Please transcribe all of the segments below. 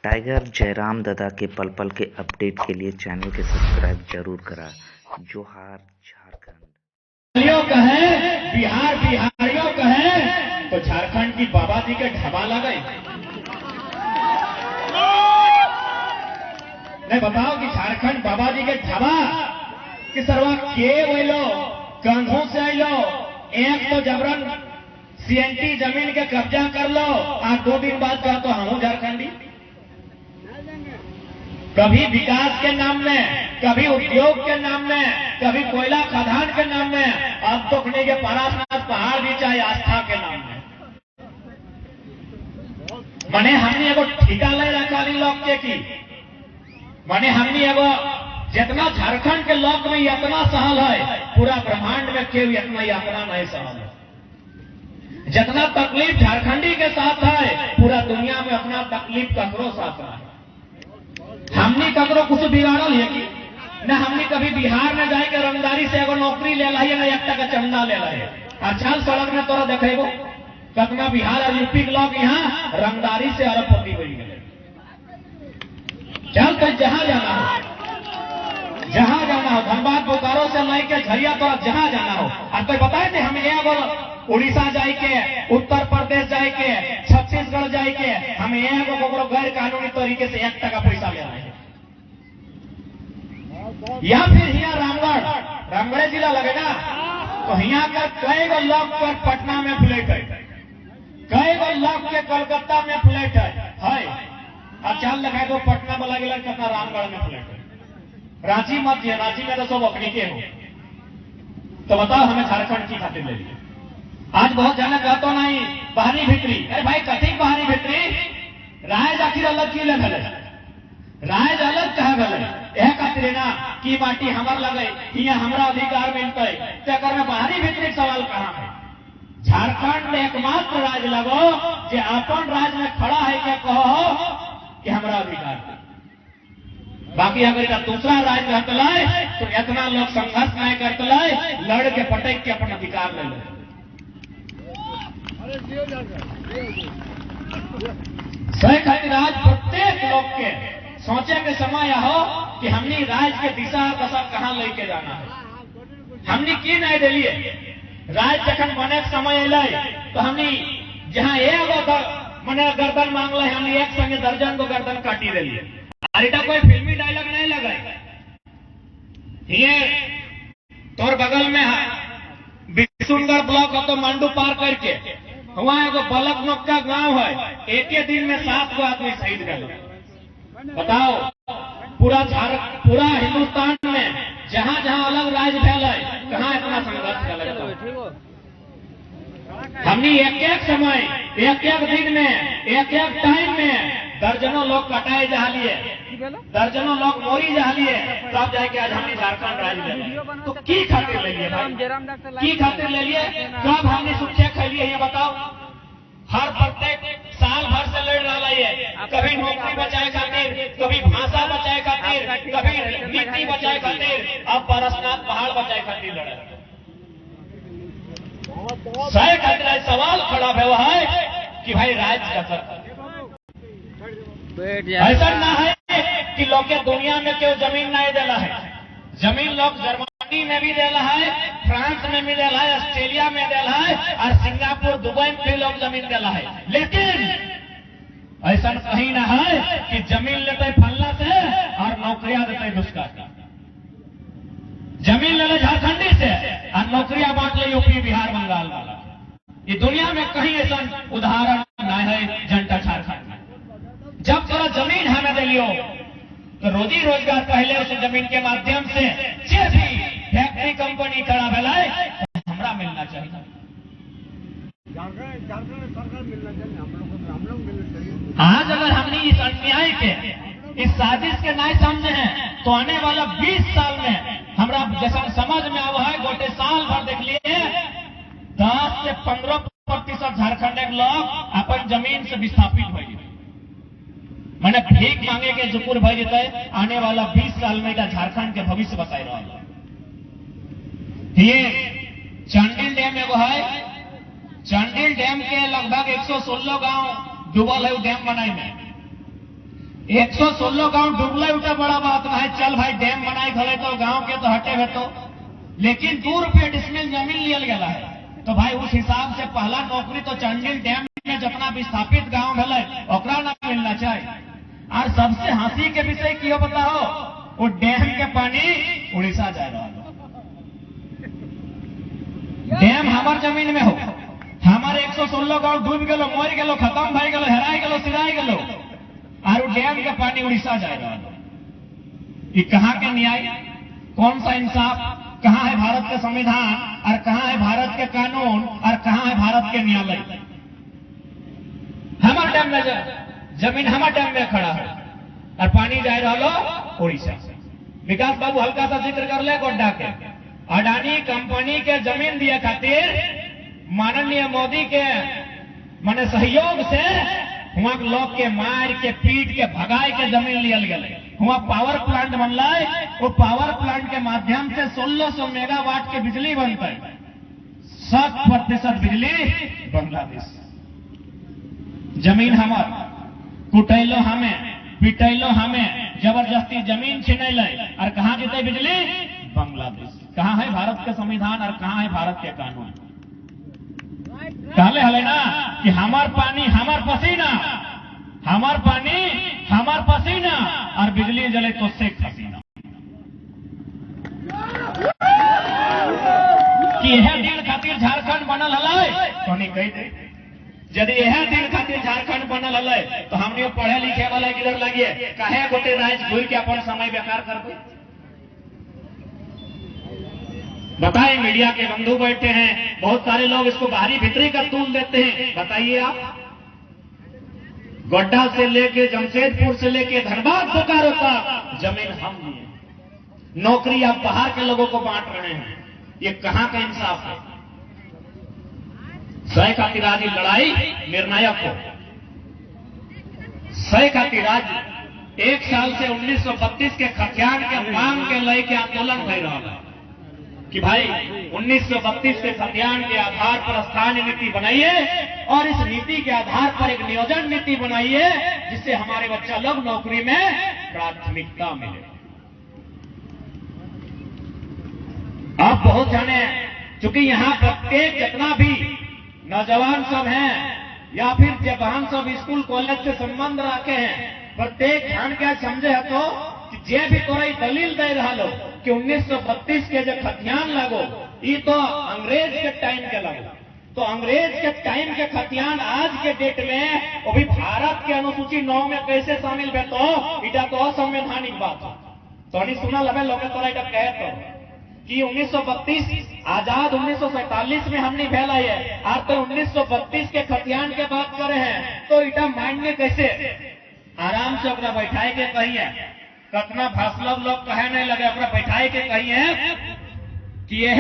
Tiger Jairam दादा के पल पल के अपडेट के लिए चैनल के सब्सक्राइब जरूर करा। जोहार झारखंड। का है बिहार बिहारियों का है तो झारखंड की बाबा जी के ढबा लगे। नहीं बताओ कि झारखंड बाबा जी के ढबा कि सरवा के वैलो कंधों से आइलो एक तो जबरन सीएनटी जमीन के कब्जा कर लो और 2 दिन बाद कहा तो हम झारखंडी। कभी विकास के नाम में, कभी उद्योग के नाम में, कभी कोयला खदान के नाम में, अब तो के पारासनाथ पहाड़ भी चाहे आस्था के नाम में। मने हमने एगो ठिका ले रखा लोग के की मने हमने एगो जितना झारखंड के लोग में इतना सहल है पूरा ब्रह्मांड में केव इतना यातना नहीं सहल है। जितना तकलीफ झारखंडी के साथ है पूरा दुनिया में अपना तकलीफ ककरो साथ है। हमने ककरो कुछ बिगाड़ल है कि न हमने कभी बिहार में जाके रंगदारी से एगो नौकरी ले ला है न 1 टका चंदा ले ला है। अच्छा सड़क में तोरा देखेगो कतना बिहार और यूपी के लोग यहाँ रंगदारी से अरबपति हो गए। चल तो जहां जाना हो धनबाद बोकारो से लेके झरिया तोरा जहां जाना हो। अब तो बताए थे हम एगो उड़ीसा जाए के, उत्तर प्रदेश जाए के, छत्तीसगढ़ जाए के, हम एगो गैर कानूनी तरीके से 1 टका पैसा ले रहे हैं। या फिर यहाँ रामगढ़ जिला लगेगा तो यहाँ का कई गो लोग पर पटना में फ्लैट है, कई गो लोग के कलकत्ता में फ्लैट है। अब चाल लगा दो पटना वाला गिला कितना रामगढ़ में फ्लैट है। रांची मत दिया, रांची में तो सब अपनी के हो। तो बताओ हमें झारखंड की खातिर ले लिया। आज बहुत जाना कहते नहीं बाहरी भीतरी। अरे भाई कथी बाहरी भीतरी राय आखिर अलग की ले भले राय अलग कहा भले यह खातिर ना की माटी हमार लगे यहाँ हमारा अधिकार मिलते तेकर में बाहरी भीतरी सवाल कहाँ है। झारखंड में एकमात्र राज लगो जो अपन राज में खड़ा है क्या कहो कि हमारा अधिकार है। बाकी अगर दूसरा राज रहते तो इतना लोग संघर्ष नहीं करते, लड़ के पटक के अपन अधिकार ले ले। सही खातिर आज प्रत्येक लोग के सोचे के समय हो कि हमने राज के दिशा दशा कहां लेके जाना है। हमने की नहीं दिलिए राज जखन बने समय अल तो हमने जहां एगो मने गर्दन मांगल हमने एक संगे दर्जन को गर्दन काटी दिलिए। अरे कोई फिल्मी डायलॉग नहीं लगा। ये तोर बगल में बिशुनगढ़ ब्लॉक हो तो मांडू पार करके वहां एगो बलक नक्का गांव है, एक ही दिन में 7 गो आदमी शहीद गए। बताओ पूरा हिंदुस्तान में जहां जहां अलग राज्य फैल है कहां इतना संघर्ष चला। हमने एक समय एक दिन में एक टाइम में दर्जनों लोग कटाए जा लिए, दर्जनों लोग मोरी जा लिए, तब जाके आज हमने झारखंड राज्य ले। तो की खातिर ले लिए भाई, की खातिर ले लिए? कब हमने सुचे खा लिए ये बताओ। हर प्रत्येक साल भर से लड़ रहा है, कभी नौकरी बचाए खातिर, कभी भाषा बचाए खातिर, कभी नीति बचाए खातिर, अब पारसनाथ पहाड़ बचाए खातिर लड़े। सही खातिर सवाल खड़ा हुआ है कि भाई राज्य का ऐसा ना है कि लोग के दुनिया में क्यों जमीन नहीं देला है। जमीन लोग जर्मनी में भी देला है, फ्रांस में भी देला है, ऑस्ट्रेलिया में देला है और सिंगापुर दुबई में भी लोग जमीन देला है। लेकिन ऐसा कहीं ना है कि जमीन लेते फल्ला से और नौकरियां देते दुष्का। जमीन ले ले झारखंडी से और नौकरियां बांट ले यूपी बिहार बंगाल वाला। ये दुनिया में कहीं ऐसा उदाहरण नहीं है जनता झारखंड में। जब थोड़ा जमीन हमें दे लियो तो रोजी रोजगार पहले उस जमीन के माध्यम से जे भी फैक्ट्री कंपनी खड़ा भलाई हमरा मिलना चाहिए। आज अगर हमने इस अन्याय के, इस साजिश के नहीं समझे हैं तो आने वाला 20 साल में हमरा जैसा समझ में आवा है गोटे साल भर देख लिए 10 से 15% झारखंड के लोग अपन जमीन से विस्थापित हो गए। मैंने भीख मांगे के जुकुर भय जते आने वाला 20 साल में झारखंड के भविष्य बताए रहा है। ये चांडिल डैम एगो है, चांडिल डैम के लगभग 116 गांव डूबल है डैम बनाए में। 116 गांव डूबले उठा बड़ा बात है। चल भाई डैम बनाए खड़े तो गांव के तो हटे हुए तो, लेकिन 2 रुपये डिसमिल जमीन लियल गया है। तो भाई उस हिसाब से पहला नौकरी तो चंडिल डैम में जितना विस्थापित गांव है ओकरा ना मिलना चाहिए। और सबसे हंसी के विषय क्यों बताओ, वो डैम के पानी उड़ीसा जा रहा है। डैम हमार जमीन में हो, हमारे 116 गांव डूब गलो, मर गलो, खत्म भाई गलो, हेराई गलो, सिराई गलो, और डैम के पानी उड़ीसा जा रहा है। ये कहां के न्याय, कौन सा इंसाफ, कहां है भारत का संविधान और कहां है भारत के कानून और कहां है भारत के न्यायालय। हमारे डैम में जमीन हमारे डैम में खड़ा है और पानी जा रहा उड़ीसा। विकास बाबू हल्का सा जिक्र कर ले गोड्डा के, अडानी कंपनी के जमीन दिए खातिर माननीय मोदी के माने सहयोग से वहां लोग के मार के पीट के भगाए के जमीन लियल गए। वहां पावर प्लांट बनला, वो पावर प्लांट के माध्यम से 1600 मेगावाट के बिजली बनता है। 100% बिजली बांग्लादेश। जमीन हमार, कुटैलो हमें, पिटैलो हमें, जबरदस्ती जमीन छीनैल और कहां जीते बिजली, बांग्लादेश। कहां है भारत के संविधान और कहां है भारत के कानून। कहले हले ना कि हमार पानी हमार पसीना, हमार पानी हमार पसीना और बिजली जले तो शेख हसीना। कि यह दिन खातिर झारखंड बनल हलै तो नहीं कही दे, यदि यह दिन खातिर झारखंड बनल हलै तो हमने पढ़े लिखे वाला किधर लगिए, काहे गोटे राज घूर के अपन समय बेकार कर दे। बताइए, मीडिया के बंधु बैठे हैं, बहुत सारे लोग इसको बाहरी भीतरी का तूल देते हैं। बताइए आप, गोड्डा से लेके जमशेदपुर से लेके धनबाद बोकारो तक जमीन हम लिए, नौकरी आप बाहर के लोगों को बांट रहे हैं। ये कहां का इंसाफ है। सह खातिराजी लड़ाई निर्णायक हो। सह खातिराज 1 साल से 1932 के खतियान के मांग के लेके आंदोलन भय रहा है कि भाई 1932 के खतियान के आधार पर स्थानीय नीति बनाइए और इस नीति के आधार पर एक नियोजन नीति बनाइए जिससे हमारे बच्चा लोग नौकरी में प्राथमिकता मिले। आप बहुत जाने, चूंकि यहां प्रत्येक जितना भी नौजवान सब हैं या फिर जवान सब स्कूल कॉलेज से संबंध रखे हैं, प्रत्येक ध्यान क्या समझे है तो जे भी तोरा दलील दे रहा लो कि 1932 के जो खतियान लगो ये तो अंग्रेज के टाइम के लगो, तो अंग्रेज के टाइम के खतियान आज के डेट में वो भी भारत के अनुसूची 9 में कैसे शामिल है, तो इटा तो असंवैधानिक बात है। तो नहीं सुना लगे लोग तोरा इटा कहे तो कि 1932 आजाद 1947 में हमने फैला है, आज तो 1932 के खतियान के बात करे हैं, तो इटा माइंड में कैसे आराम से अपना बैठाए के कहिए, कतना भाषण लोग कहे नहीं लगे, अपना बैठाए के कहिए कि यह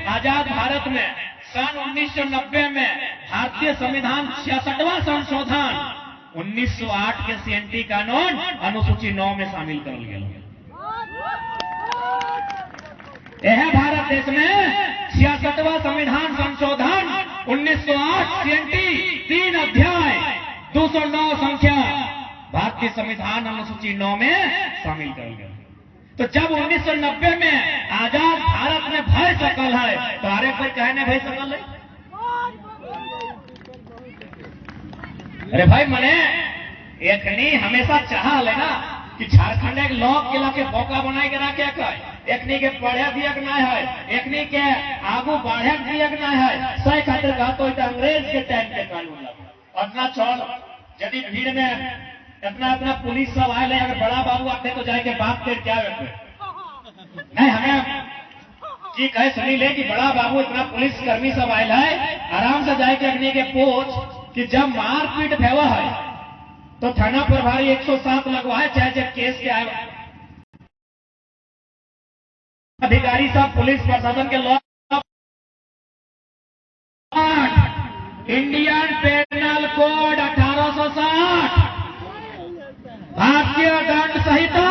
आजाद भारत में सन 1990 में भारतीय संविधान 66वां संशोधन 1908 के CNT कानून अनुसूची 9 में शामिल कर गया। यह भारत देश में 66वां संविधान संशोधन 1908 CNT 3 अध्याय 209 संख्या भारतीय संविधान अनुसूची 9 में शामिल कर गया। तो जब 1990 में आजाद भारत में भय सकल है तो आरे पर कहने भय सकल है। अरे भाई मने एक नहीं हमेशा चाह लेना कि झारखंड एक लोक किला के बोका बनाए के रखे एकनी के पढ़े दिया ना है, एकनी के आगू बढ़े दिया ना है। सही खातिर कहा तो अंग्रेज के टाइम के कानून लगा अपना छोड़। यदि भीड़ में इतना इतना पुलिस सब आए, अगर बड़ा बाबू आते तो जाके बात कर क्या नहीं, हमें की कहे सुनी ले कि बड़ा बाबू इतना पुलिस कर्मी सब आए है, आराम से जाके अग्नि के पूछ कि जब मारपीट भेवा है तो थाना प्रभारी 107 लगवाए, चाहे जब केस के आए अधिकारी सब पुलिस प्रशासन के लोग इंडियन पेनल कोड 1860 भारतीय दंड संहिता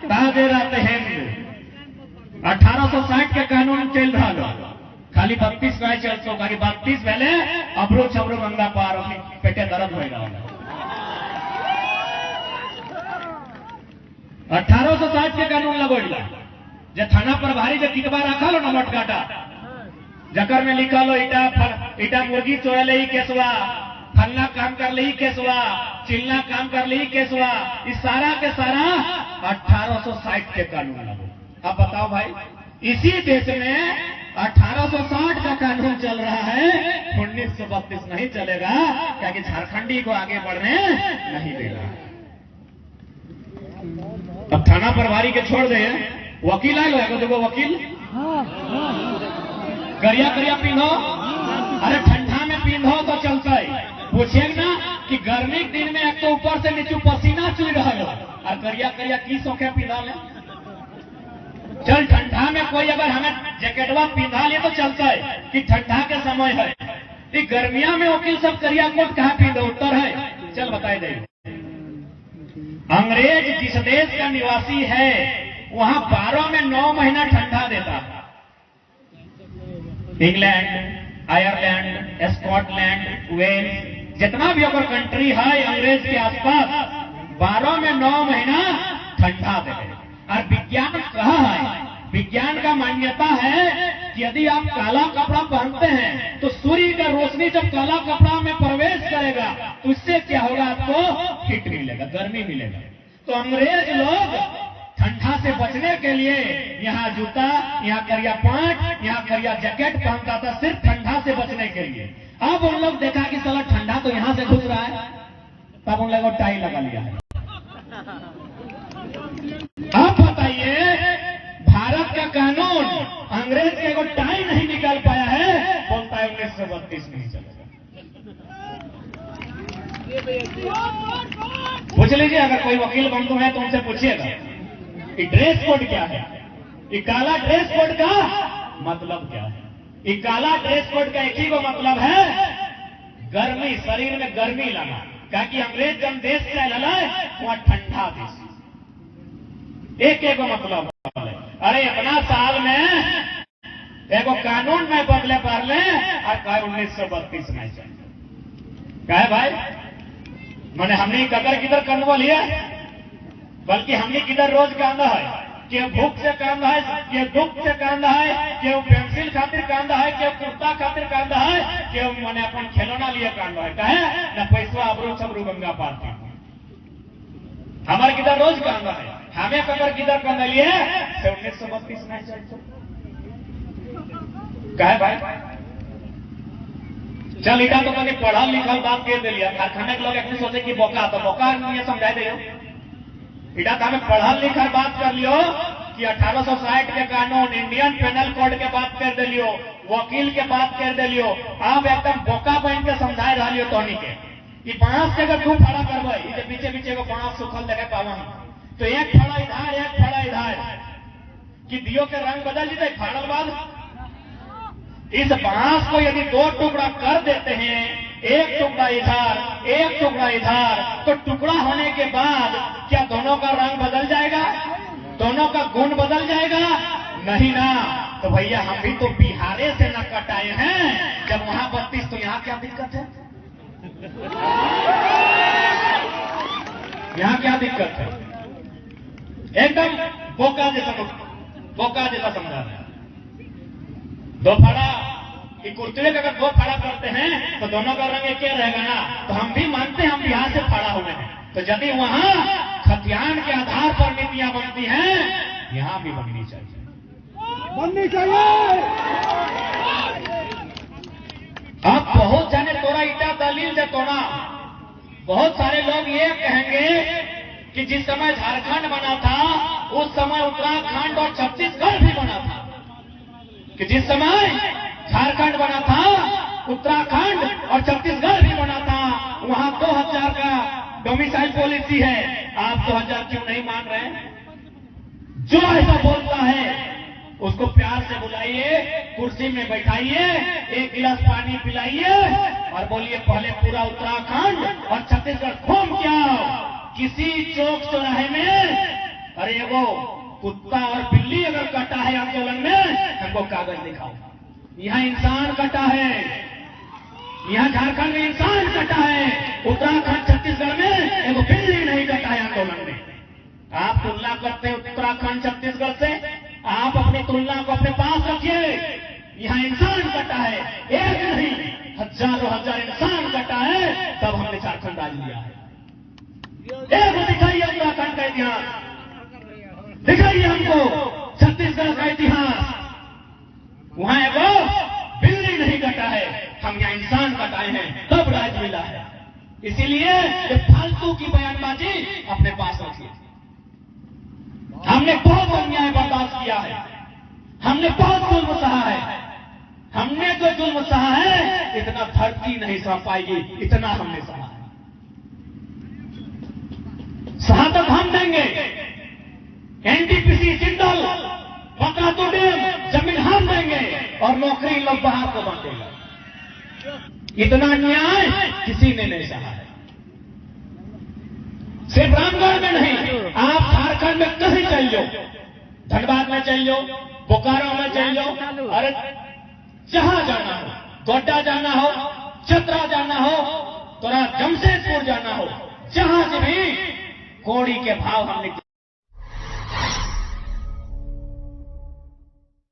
ताजे हिंद 1860 के कानून चल रहा खाली 32 नहीं चल सो, 32 पहले अबरू छबरू गंगा पार पेटे दर्द हो रहा। 1860 के कानून लगोला जे थाना प्रभारी जे कितबा रखा लो नमट काटा जकर में लिखा लो इटा मुर्गी चोरले ही केसवा, फलना काम कर ली केसवा, चिल्ला काम कर ली केसवा, इस सारा के सारा 1860 के कानून लागू। अब बताओ भाई, इसी देश में 1860 का कानून चल रहा है, 1932 नहीं चलेगा, क्योंकि झारखंडी को आगे बढ़ने नहीं देगा। अब थाना प्रभारी के छोड़ दे, वकील आए लो देखो वकील करिया करिया पीनो, अरे ठंडा में पीनो तो चलता है। पूछिए ना कि गर्मी के दिन में एक तो ऊपर से नीचे पसीना चुल रहा है और करिया करिया की सौखे पीना ले। चल ठंडा में कोई अगर हमें जैकेटवा पीना ले तो चलता है कि ठंडा के समय है, कि गर्मिया में वकील सब करिया कोट कहा पीना उत्तर है। चल बताए दे, अंग्रेज जिस देश का निवासी है वहां 12 में 9 महीना ठंडा देता। इंग्लैंड, आयरलैंड, स्कॉटलैंड, वेल्स, जितना भी अगर कंट्री है अंग्रेज के आसपास, 12 में 9 महीना ठंडा देते। और विज्ञान कहा है, विज्ञान का मान्यता है कि यदि आप काला कपड़ा पहनते हैं तो सूर्य का रोशनी जब काला कपड़ा में प्रवेश करेगा तो इससे क्या होगा, आपको हीट मिलेगा, गर्मी मिलेगा। तो अंग्रेज लोग ठंडा से बचने के लिए यहाँ जूता, यहाँ करिया पैंट, यहाँ करिया जैकेट पहनता था, सिर्फ ठंडा से बचने के लिए। अब उन लोग देखा कि साला ठंडा तो यहाँ से घुस रहा है, तब उन लोगों टाई लगा लिया है। अब बताइए, भारत का कानून अंग्रेज के को टाई नहीं निकाल पाया है, बोलता है 1932 नहीं चलेगा। पूछ लीजिए, अगर कोई वकील बंधु है तो उनसे पूछिएगा कि ड्रेस कोड क्या है, ये काला ड्रेस कोड का मतलब क्या है। ये काला ड्रेस कोड का एक ही को मतलब है गर्मी, शरीर में गर्मी लाना। क्योंकि अंग्रेज जब देश से लड़ाए वहां ठंडा देश, एक मतलब है। अरे इतना साल में एगो कानून में बदले पार ले और कहे 1932 नहीं चाहिए। कहे भाई मैंने हमने कदर किधर कंधवा लिया, बल्कि हमने किधर रोज कांदा है, कि भूख से कांदा है, कि दुख से कांदा है, कि पेंसिल खातिर कांदा है, कि कुर्ता खातिर कांदा है, कि मैंने अपन खिलौना लिए कांदा है। कहे न पैसा अबरू छबरू गंगा पार थी, हमारे किधर रोज कांदा है, हमें कदर किधर कांदा लिए से 1932 नहीं चाहिए। कहे भाई चल इटा तो मैंने पढ़ा लिखा बात कह दे लिया, कारखाने के लोग अपने सोचे कि बोका तो बोका ये समझा दे, इटा तो हमें पढ़ा लिखा बात कर लियो कि 1860 के कानून, इंडियन पेनल कोड के बात कर दे लियो, वकील के बात कर दे लियो। आप एकदम बोका बन के समझाए रहा लियो तोनी के कि बांस के अगर 2 फाड़ा करवाई, इसे पीछे पीछे को बांस सुखल देखे पावा तो एक फाड़ा इधर एक फाड़ा इधर, कि दियो के रंग बदल जाते फाड़ल बाद। इस बांस को यदि 2 टुकड़ा कर देते हैं, एक टुकड़ा इधर एक टुकड़ा इधर, तो टुकड़ा होने के बाद क्या दोनों का रंग बदल जाएगा, दोनों का गुण बदल जाएगा? नहीं ना। तो भैया हम भी तो बिहारे से न कटाए हैं, जब वहां 32 तो यहाँ क्या दिक्कत है, यहाँ क्या दिक्कत है? एकदम बोका जैसा समझा रहे हैं। 2 फाड़ा कि कुर्ते का अगर 2 फाड़ा करते हैं तो दोनों का रंग एक रहेगा ना। तो हम भी मानते हैं हम बिहार से फाड़ा हुए हैं, तो यदि वहां खतियान के आधार पर नीतियां बनती हैं, यहां भी बननी चाहिए, बननी चाहिए। अब बहुत जाने तोरा ईटा दलील दे तोड़ा, बहुत सारे लोग ये कहेंगे कि जिस समय झारखंड बना था उस समय उत्तराखंड और छत्तीसगढ़ भी बना था, कि जिस समय झारखंड बना था उत्तराखंड और छत्तीसगढ़ भी बना था, वहां 2000 का डोमिसाइल पॉलिसी है। आप 2000 क्यों नहीं मान रहे? जो ऐसा बोलता है उसको प्यार से बुलाइए, कुर्सी में बैठाइए, 1 गिलास पानी पिलाइए और बोलिए पहले पूरा उत्तराखंड और छत्तीसगढ़ घूम के आओ। किसी चौक चौराहे में अरे वो कुत्ता और बिल्ली अगर कटा है आंदोलन में, हमको कागज दिखाओ। यहाँ इंसान कटा है, यहाँ झारखंड में इंसान कटा है, उत्तराखंड छत्तीसगढ़ में एगो बिल्ली नहीं कटा है आंदोलन में। आप तुलना करते हैं उत्तराखंड छत्तीसगढ़ से, आप अपनी तुलना को अपने पास रखिए। यहाँ इंसान कटा है, एक नहीं हजारों हजार इंसान कटा है, तब हमने झारखंड राज लिया है। एक दिखाइए उत्तराखंड का इतिहास, दिखाइए हमको छत्तीसगढ़ का इतिहास। वहां वो बिल्ली नहीं कटा है, हम यहाँ इंसान कटाए हैं, तब राज मिला है। इसीलिए ये फालतू की बयानबाजी अपने पास रखिए। हमने बहुत अन्याय बर्दाश्त किया है, हमने बहुत जुल्म सहा है। हमने जो जुल्म सहा है इतना धरती नहीं सह पाएगी, इतना हमने सहा है। शहादत हम देंगे, एनटीपीसी जिंदल बकरातू डैम जमीन हम देंगे और नौकरी लोग बाहर को बांटेगा। इतना न्याय किसी ने नहीं सहा है। सिर्फ रामगढ़ में नहीं, आप झारखंड में कहीं चल जाओ, धनबाद में चल जाओ, बोकारो में चल जाओ, अरे जहां जाना हो, गोड्डा जाना हो, चतरा जाना हो, तो जमशेदपुर जाना हो, जहां से भी कोड़ी के भाव हमने